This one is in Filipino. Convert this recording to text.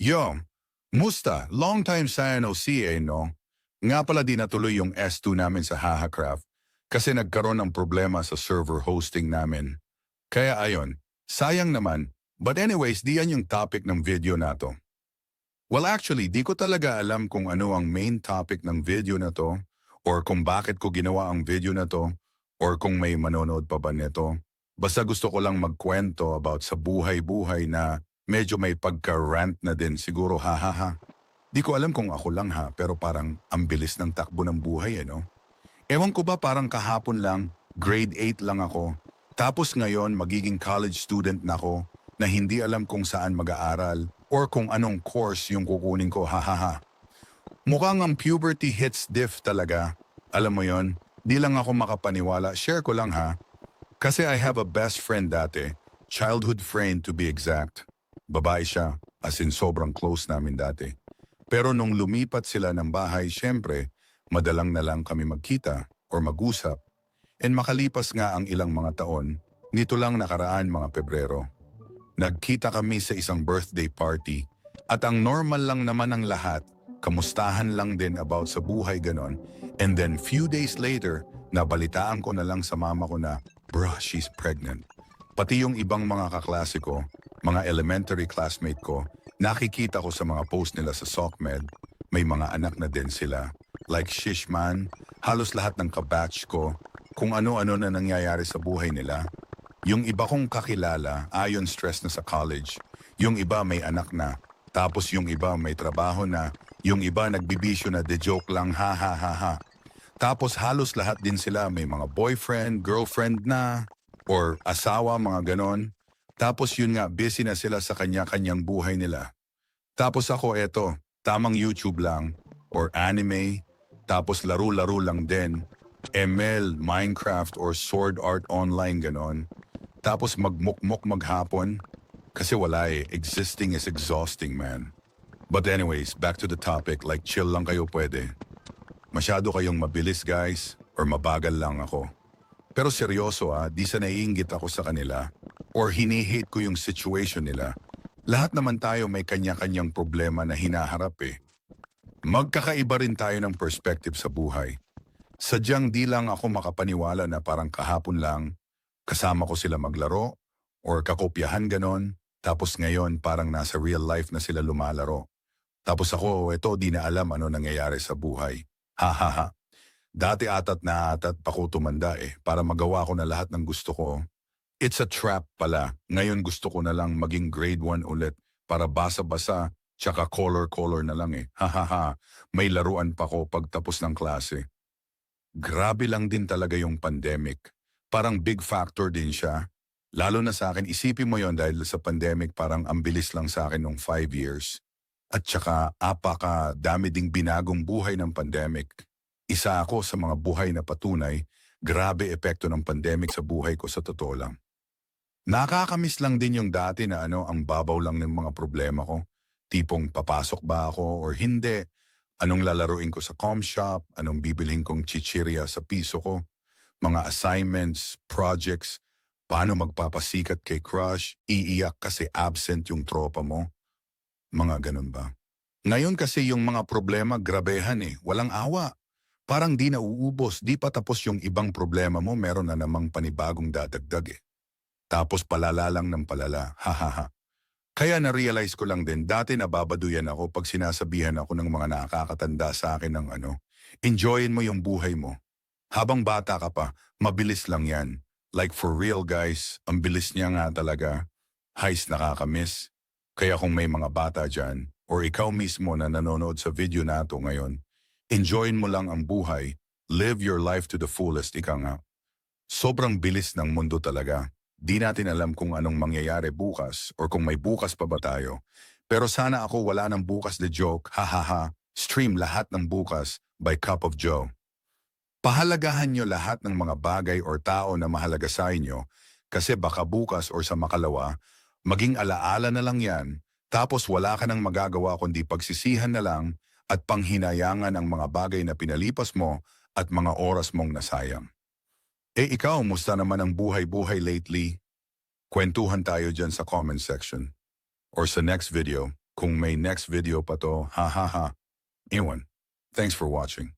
Yo, musta? Long time saya no see no? Nga pala di natuloy yung S2 namin sa HahaCraft kasi nagkaroon ng problema sa server hosting namin. Kaya ayon, sayang naman. But anyways, di yan yung topic ng video na to. Well actually, di ko talaga alam kung ano ang main topic ng video na to or kung bakit ko ginawa ang video na to or kung may manonood pa ba nito. Basta gusto ko lang magkwento about sa buhay-buhay na medyo may pagka-rant na din siguro hahaha. Di ko alam kung ako lang ha, pero parang ang bilis ng takbo ng buhay no? Ewan ko ba parang kahapon lang, grade 8 lang ako. Tapos ngayon magiging college student na ako na hindi alam kung saan mag-aaral or kung anong course yung kukunin ko hahaha. Mukhang ang puberty hits diff talaga. Alam mo yon, di lang ako makapaniwala, share ko lang ha. Kasi I have a best friend dati, childhood friend to be exact. Babae siya, as in sobrang close namin dati. Pero nung lumipat sila ng bahay, syempre, madalang na lang kami magkita or mag-usap. And makalipas nga ang ilang mga taon, nito lang nakaraan mga Pebrero. Nagkita kami sa isang birthday party at ang normal lang naman ng lahat, kamustahan lang din about sa buhay ganon. And then few days later, nabalitaan ko na lang sa mama ko na, bruh, she's pregnant. Pati yung ibang mga kaklase ko, mga elementary classmate ko, nakikita ko sa mga post nila sa SOCMED, may mga anak na din sila. Like Shishman, halos lahat ng kabatch ko, kung ano-ano na nangyayari sa buhay nila. Yung iba kong kakilala, ayon stress na sa college. Yung iba may anak na. Tapos yung iba may trabaho na. Yung iba nagbibisyo na de joke lang ha ha ha ha. Tapos halos lahat din sila may mga boyfriend, girlfriend na. Or asawa, mga ganon. Tapos yun nga, busy na sila sa kanya-kanyang buhay nila. Tapos ako eto, tamang YouTube lang. Or anime. Tapos laro-laro lang din. ML, Minecraft, or Sword Art Online ganon. Tapos magmukmok maghapon. Kasi wala existing is exhausting, man. But anyways, back to the topic, like chill lang kayo pwede. Masyado kayong mabilis guys, or mabagal lang ako. Pero seryoso di sa naiinggit ako sa kanila, or hinihate ko yung situation nila. Lahat naman tayo may kanya-kanyang problema na hinaharap Magkakaiba rin tayo ng perspective sa buhay. Sadyang di lang ako makapaniwala na parang kahapon lang, kasama ko sila maglaro, or kakopyahan ganon, tapos ngayon parang nasa real life na sila lumalaro. Tapos ako, di na alam ano nangyayari sa buhay. Ha ha ha. Dati atat na atat pa ko tumanda para magawa ko na lahat ng gusto ko. It's a trap pala. Ngayon gusto ko na lang maging grade 1 ulit para basa-basa tsaka color-color na lang Ha ha ha. May laruan pa ko pagtapos ng klase. Grabe lang din talaga yung pandemic. Parang big factor din siya. Lalo na sa akin, isipin mo yon dahil sa pandemic parang ang bilis lang sa akin nung 5 years. At saka dami ding binagong buhay ng pandemic. Isa ako sa mga buhay na patunay, grabe epekto ng pandemic sa buhay ko sa totoo lang. Nakakamiss lang din yung dati na ang babaw lang ng mga problema ko. Tipong papasok ba ako or hindi? Anong lalaruin ko sa com shop? Anong bibilhin kong chichirya sa piso ko? Mga assignments, projects, paano magpapasikat kay crush, iiyak kasi absent yung tropa mo. Mga ganun ba? Ngayon kasi yung mga problema grabehan walang awa. Parang di nauubos, di pa tapos yung ibang problema mo, meron na namang panibagong dadagdag Tapos palala lang ng palala, hahaha. Kaya na-realize ko lang din, dati nababaduyan ako pag sinasabihan ako ng mga nakakatanda sa akin ng enjoyin mo yung buhay mo. Habang bata ka pa, mabilis lang yan. Like for real guys, ang bilis niya nga talaga. Heist nakakamiss. Kaya kung may mga bata dyan, or ikaw mismo na nanonood sa video na ito ngayon, enjoyin mo lang ang buhay, live your life to the fullest, ika nga. Sobrang bilis ng mundo talaga. Di natin alam kung anong mangyayari bukas or kung may bukas pa ba tayo. Pero sana ako wala ng bukas the joke, hahaha, stream lahat ng bukas by Cup of Joe. Pahalagahan nyo lahat ng mga bagay or tao na mahalaga sa inyo kasi baka bukas or sa makalawa, maging alaala na lang yan, tapos wala ka nang magagawa kundi pagsisihan na lang at panghinayangan ang mga bagay na pinalipas mo at mga oras mong nasayang. Ikaw, musta naman ang buhay-buhay lately? Kwentuhan tayo dyan sa comment section or sa next video. kung may next video pa to. Ha ha ha. Iwan. Thanks for watching.